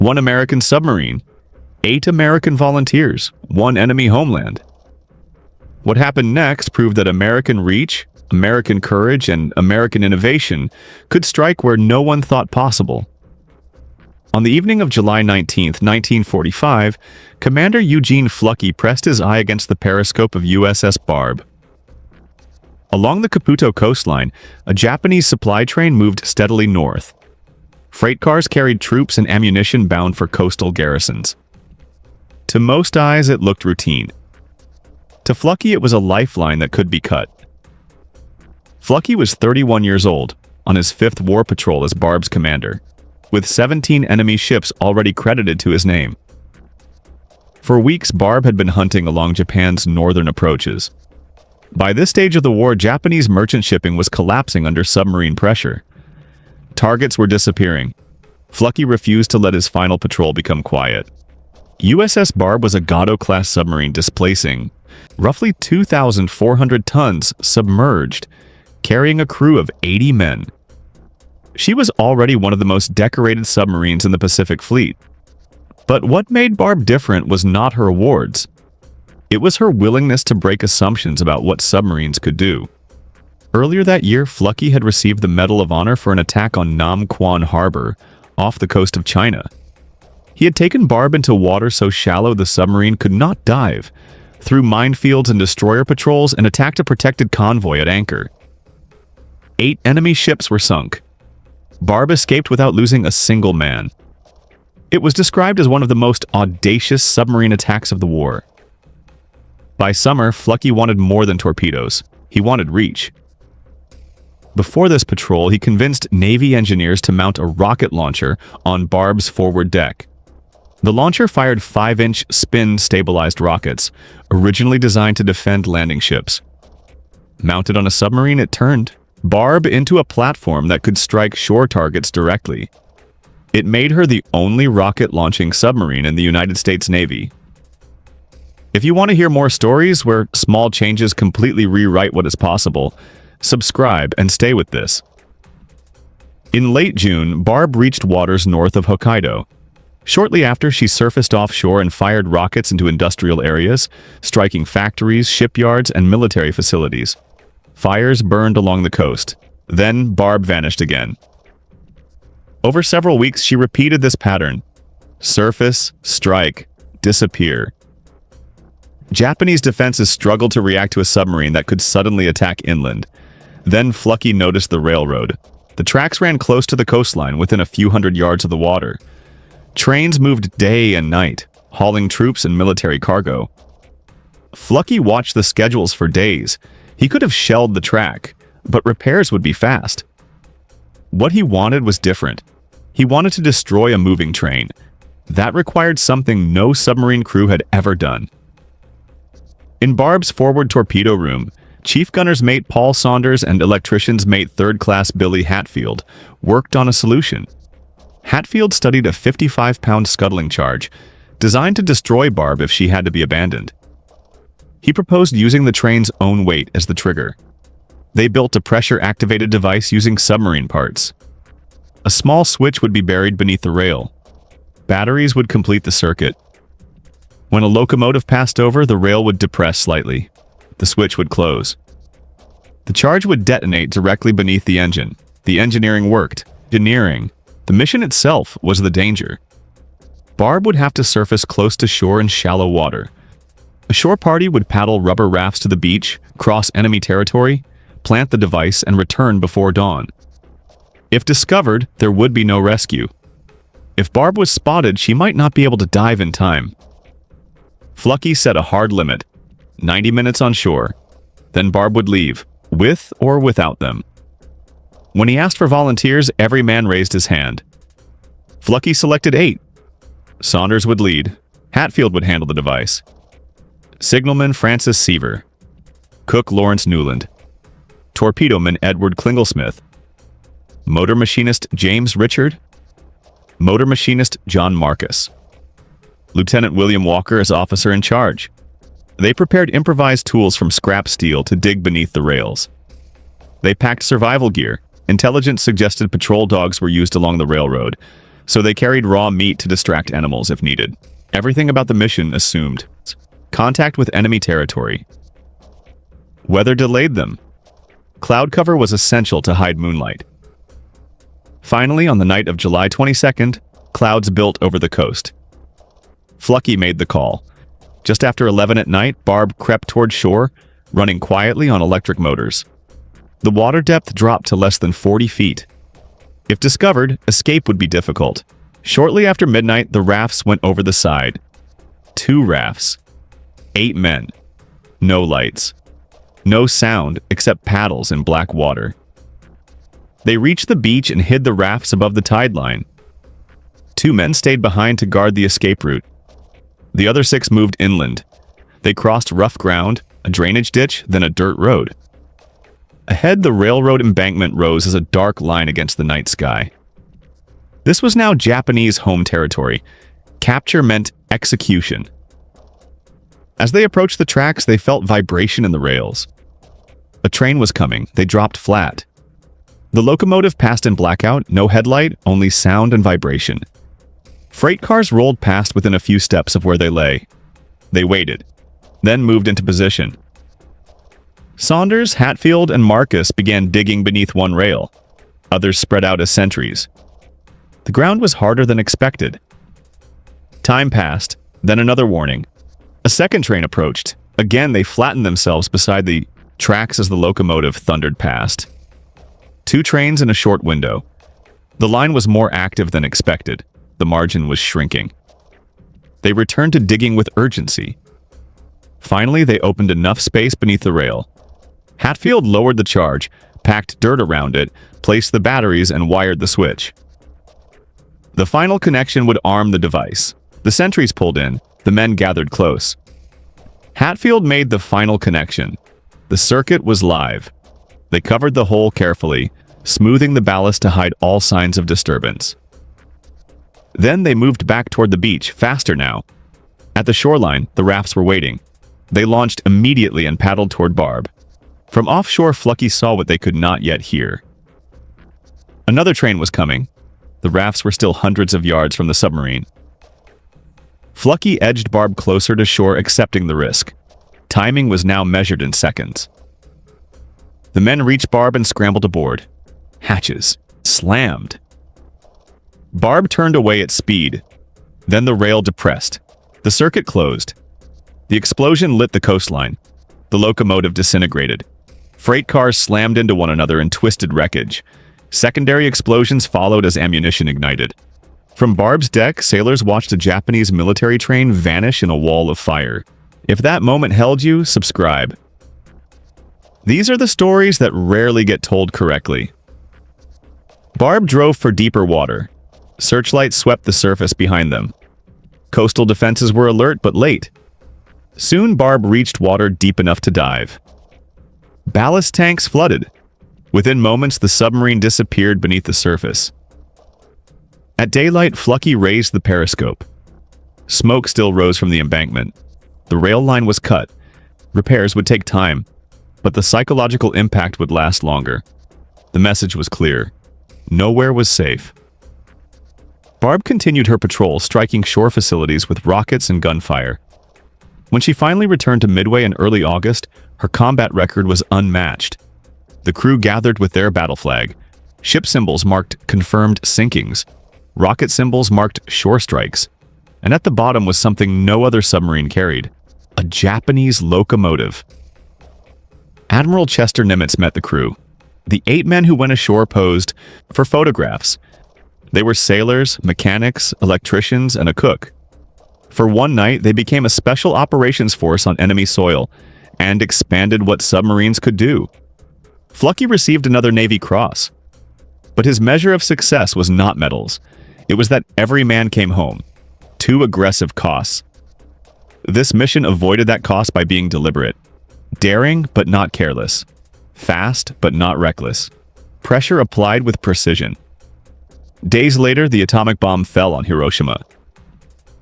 1 American submarine, 8 American volunteers, 1 enemy homeland. What happened next proved that American reach, American courage, and American innovation could strike where no one thought possible. On the evening of July 19, 1945, Commander Eugene Fluckey pressed his eye against the periscope of USS Barb. Along the Caputo coastline, a Japanese supply train moved steadily north. Freight cars carried troops and ammunition bound for coastal garrisons. To most eyes, it looked routine. To Fluckey, it was a lifeline that could be cut. Fluckey was 31 years old, on his 5th war patrol as Barb's commander, with 17 enemy ships already credited to his name. For weeks, Barb had been hunting along Japan's northern approaches. By this stage of the war, Japanese merchant shipping was collapsing under submarine pressure. Targets were disappearing. Fluckey refused to let his final patrol become quiet. USS Barb was a Gado-class submarine displacing roughly 2,400 tons submerged, carrying a crew of 80 men. She was already one of the most decorated submarines in the Pacific Fleet. But what made Barb different was not her awards. It was her willingness to break assumptions about what submarines could do. Earlier that year, Fluckey had received the Medal of Honor for an attack on Nam Quan Harbor, off the coast of China. He had taken Barb into water so shallow the submarine could not dive, through minefields and destroyer patrols, and attacked a protected convoy at anchor. 8 enemy ships were sunk. Barb escaped without losing a single man. It was described as one of the most audacious submarine attacks of the war. By summer, Fluckey wanted more than torpedoes. He wanted reach. Before this patrol, he convinced Navy engineers to mount a rocket launcher on Barb's forward deck. The launcher fired 5-inch spin-stabilized rockets, originally designed to defend landing ships. Mounted on a submarine, it turned Barb into a platform that could strike shore targets directly. It made her the only rocket-launching submarine in the United States Navy. If you want to hear more stories where small changes completely rewrite what is possible, subscribe and stay with this. In late June, Barb reached waters north of Hokkaido. Shortly after, she surfaced offshore and fired rockets into industrial areas, striking factories, shipyards, and military facilities. Fires burned along the coast. Then, Barb vanished again. Over several weeks, she repeated this pattern. Surface, strike, disappear. Japanese defenses struggled to react to a submarine that could suddenly attack inland. Then Fluckey noticed the railroad. The tracks ran close to the coastline, within a few hundred yards of the water. Trains moved day and night, hauling troops and military cargo. Fluckey watched the schedules for days. He could have shelled the track, but repairs would be fast. What he wanted was different. He wanted to destroy a moving train. That required something no submarine crew had ever done. In Barb's forward torpedo room, Chief Gunner's Mate Paul Saunders and Electrician's Mate 3rd Class Billy Hatfield worked on a solution. Hatfield studied a 55-pound scuttling charge, designed to destroy Barb if she had to be abandoned. He proposed using the train's own weight as the trigger. They built a pressure-activated device using submarine parts. A small switch would be buried beneath the rail. Batteries would complete the circuit. When a locomotive passed over, the rail would depress slightly. The switch would close. The charge would detonate directly beneath the engine. The engineering worked. The mission itself was the danger. Barb would have to surface close to shore in shallow water. A shore party would paddle rubber rafts to the beach, cross enemy territory, plant the device, and return before dawn. If discovered, there would be no rescue. If Barb was spotted, she might not be able to dive in time. Fluckey set a hard limit, 90 minutes on shore. Then Barb would leave, with or without them. When he asked for volunteers, every man raised his hand. Fluckey selected 8. Saunders would lead. Hatfield would handle the device. Signalman Francis Seaver. Cook Lawrence Newland. Torpedoman Edward Klinglesmith. Motor machinist James Richard. Motor machinist John Marcus. Lieutenant William Walker as officer in charge. They prepared improvised tools from scrap steel to dig beneath the rails. They packed survival gear. Intelligence suggested patrol dogs were used along the railroad. so they carried raw meat to distract animals if needed. Everything about the mission assumed contact with enemy territory. Weather delayed them. Cloud cover was essential to hide moonlight. Finally, on the night of July 22nd, clouds built over the coast. Fluckey made the call. Just after 11 at night, Barb crept toward shore, running quietly on electric motors. The water depth dropped to less than 40 feet. If discovered, escape would be difficult. Shortly after midnight, the rafts went over the side. 2 rafts. 8 men. No lights. No sound except paddles in black water. They reached the beach and hid the rafts above the tide line. 2 men stayed behind to guard the escape route. The other 6 moved inland. They crossed rough ground, a drainage ditch, then a dirt road. Ahead, the railroad embankment rose as a dark line against the night sky. This was now Japanese home territory. Capture meant execution. As they approached the tracks, they felt vibration in the rails. A train was coming. They dropped flat. The locomotive passed in blackout, no headlight, only sound and vibration. Freight cars rolled past within a few steps of where they lay. They waited, then moved into position. Saunders, Hatfield, and Marcus began digging beneath one rail. Others spread out as sentries. The ground was harder than expected. Time passed, then another warning. A second train approached. Again, they flattened themselves beside the tracks as the locomotive thundered past. 2 trains in a short window. The line was more active than expected. The margin was shrinking. They returned to digging with urgency. Finally, they opened enough space beneath the rail. Hatfield lowered the charge, packed dirt around it, placed the batteries, and wired the switch. The final connection would arm the device. The sentries pulled in. The men gathered close. Hatfield made the final connection. The circuit was live. They covered the hole carefully, smoothing the ballast to hide all signs of disturbance. Then they moved back toward the beach, faster now. At the shoreline, the rafts were waiting. They launched immediately and paddled toward Barb. From offshore, Fluckey saw what they could not yet hear. Another train was coming. The rafts were still hundreds of yards from the submarine. Fluckey edged Barb closer to shore, accepting the risk. Timing was now measured in seconds. The men reached Barb and scrambled aboard. Hatches slammed. Barb turned away at speed. Then the rail depressed. The circuit closed. The explosion lit the coastline. The locomotive disintegrated. Freight cars slammed into one another in twisted wreckage. Secondary explosions followed as ammunition ignited. From Barb's deck, sailors watched a Japanese military train vanish in a wall of fire. If that moment held you, subscribe. These are the stories that rarely get told correctly. Barb drove for deeper water. Searchlights swept the surface behind them. Coastal defenses were alert but late. Soon Barb reached water deep enough to dive. Ballast tanks flooded. Within moments, the submarine disappeared beneath the surface. At daylight, Fluckey raised the periscope. Smoke still rose from the embankment. The rail line was cut. Repairs would take time, but the psychological impact would last longer. The message was clear. Nowhere was safe. Barb continued her patrol, striking shore facilities with rockets and gunfire. When she finally returned to Midway in early August, her combat record was unmatched. The crew gathered with their battle flag. Ship symbols marked confirmed sinkings. Rocket symbols marked shore strikes. And at the bottom was something no other submarine carried: a Japanese locomotive. Admiral Chester Nimitz met the crew. The 8 men who went ashore posed for photographs. They were sailors, mechanics, electricians, and a cook. For one night, they became a special operations force on enemy soil and expanded what submarines could do. Fluckey received another Navy Cross. But his measure of success was not medals. It was that every man came home. 2 aggressive costs. This mission avoided that cost by being deliberate. Daring, but not careless. Fast, but not reckless. Pressure applied with precision. Days later, the atomic bomb fell on Hiroshima.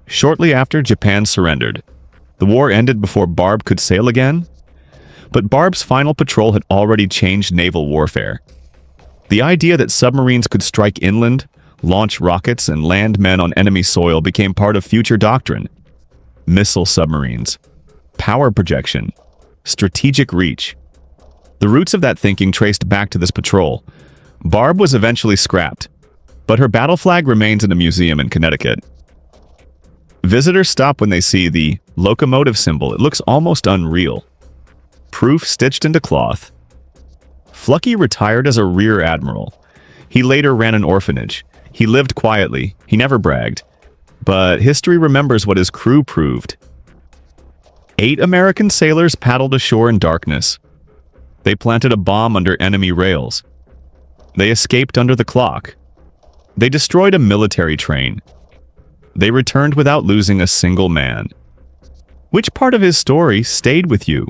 Shortly after, Japan surrendered. The war ended before Barb could sail again. But Barb's final patrol had already changed naval warfare. The idea that submarines could strike inland, Launch rockets and land men on enemy soil became part of future doctrine. Missile submarines, power projection, strategic reach. The roots of that thinking traced back to this patrol. Barb was eventually scrapped, but her battle flag remains in a museum in Connecticut. Visitors stop when they see the locomotive symbol. It looks almost unreal. Proof stitched into cloth. Fluckey retired as a rear admiral. He later ran an orphanage. He lived quietly. He never bragged. But history remembers what his crew proved. 8 American sailors paddled ashore in darkness. They planted a bomb under enemy rails. They escaped under the clock. They destroyed a military train. They returned without losing a single man. Which part of his story stayed with you?